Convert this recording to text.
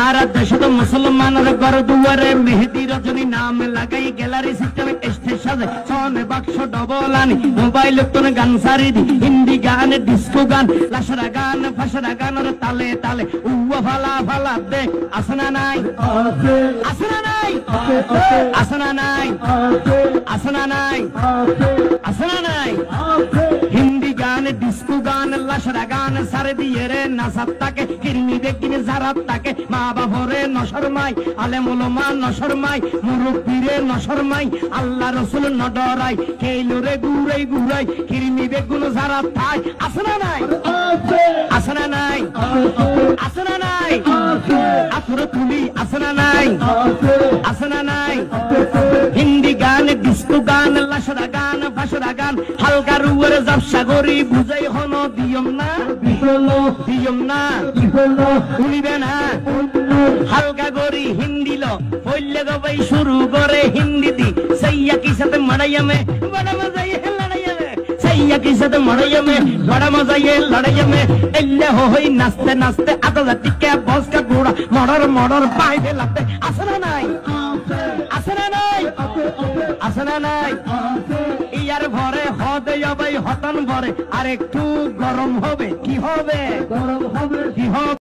আর দেশত মুসলমানের ঘর দুয়ারে মেহেদি রজনী নাম লাগাই গ্যালারি সিস্টেমে স্টেজ সাজে সনে বাক্স ডবল আনি মোবাইল তোর গান সারি দি হিন্দি গান ডিস্কো গান লাশরা গান ফাশরা গানের তালে তালে উয়া ফালা ফালা দে আসনা নাই আসনা নাই আসনা নাই আসনা নাই আসনা নাই হিন্দি গান ডিস্কো গান লাশরা গান সারে দিয়ে রে নাসাত্তাকে কিরমি বেকিনে জারাত্তাকে মা বাবরে নশরমাই আলেম উলামা নশরমাই মুরব্বিরে নশরমাই আল্লাহ রাসূল নডরাই কেইলরে গুরাই গুরাই কিরমি বেগুন জারাত্তাই আসনা নাই আসনা নাই আসনা নাই আফরে তুলি আসনা নাই আসনা নাই হিন্দি গান ডিস্কো গান লাশরা গান ফাশরা গান হালকা রুয়ের জাবসা গরি বুঝাই হন দিয়ম না দিয়ম না শুনিবে না হালকা গরি হিন্দি লো পইলে গবাই শুরু করে হিন্দি দি সাইয়া কি সাথে মারাইয়া মে বড় মজা ये लड़ाइया में सैया की साथ मड़ाइया में बड़ा मजा ये लड़ाइया में एल्ले होई नाचते नाचते आधा टिके बस का घोड़ा मडर मडर पाए दे लगते আসনা নাই আসনা নাই আসনা নাই ইয়ার ভরে হদে যাবে হতন ভরে আর একটু গরম হবে কি হবে গরম হবে কি হবে